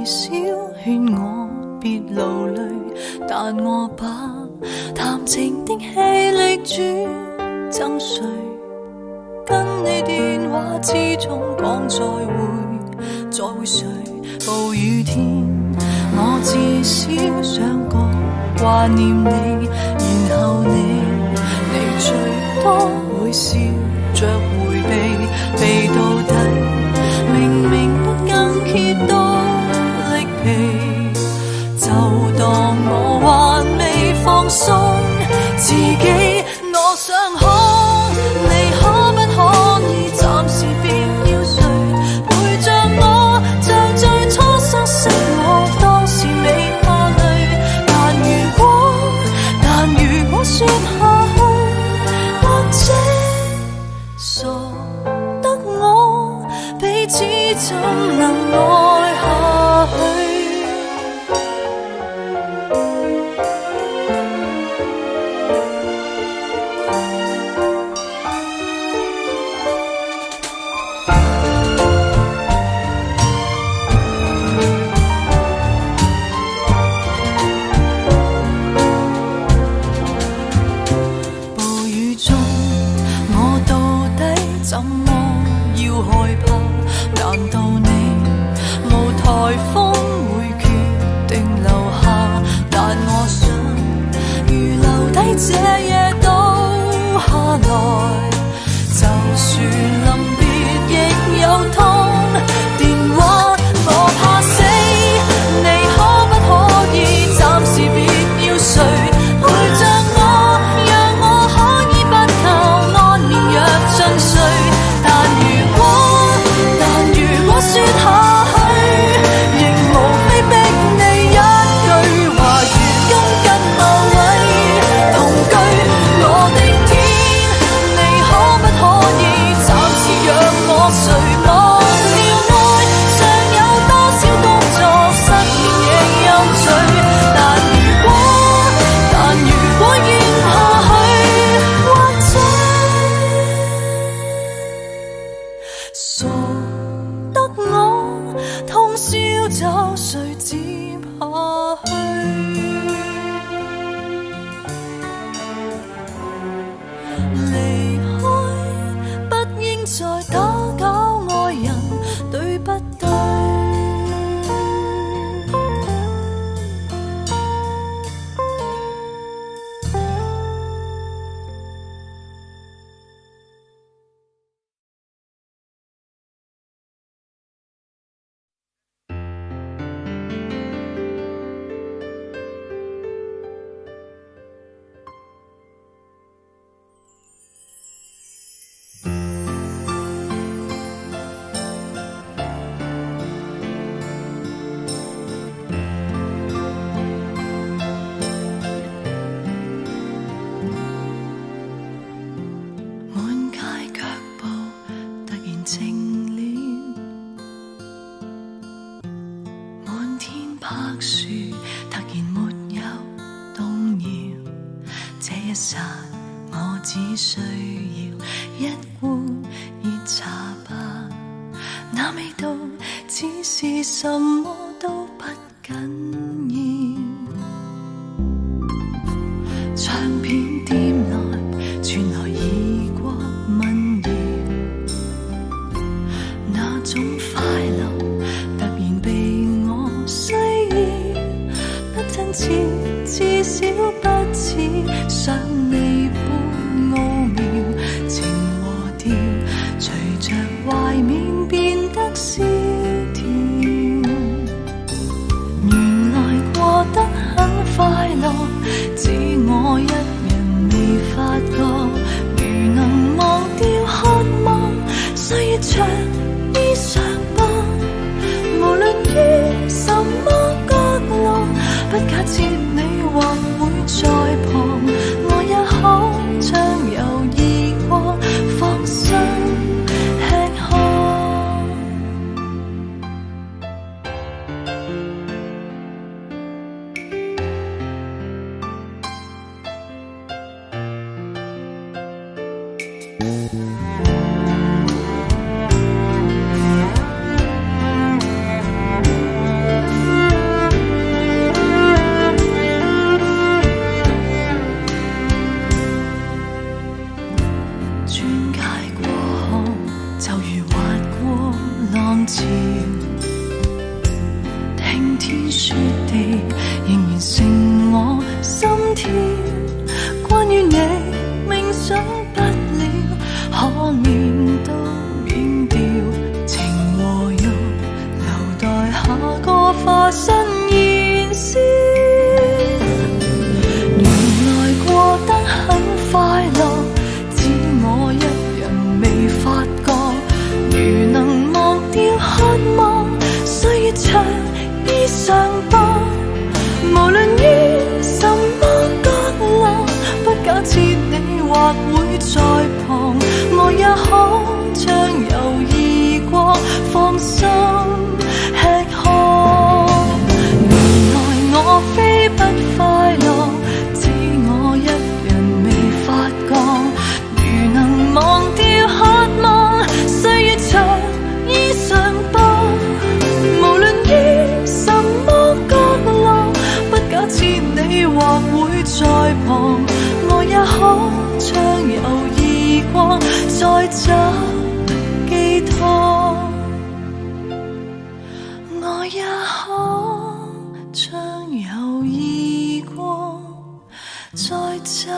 少勸我別勞累，但我把談情的氣力轉贈誰？跟你電話之中講再會誰？暴雨天我至少想講掛念你，然後你最多會笑着迴避到底，明明不更揭多力疲，就當我還未放鬆自己。我想你可不可以暫時別要睡，陪着我像最初相識我當時未怕累，但如果說下去，或者傻得我彼此怎能愛下去。天雪地，仍然成我心跳。關於你，冥想不了，可免都免掉，情和欲留待下個化身燃燒。原來過得很快樂，只我一人未發覺。如能忘掉渴望，歲月長衣裳薄，無論於什麼角落，不假設你或會在旁，我也可將猶豫過放心吃喝。原來我非不快樂，只我一人未發覺。如能忘掉渴望，歲月長衣裳薄，無論於什麼角落，不假設你或會在旁，我也可將猶豫過再找寄託，我也可將猶豫過再找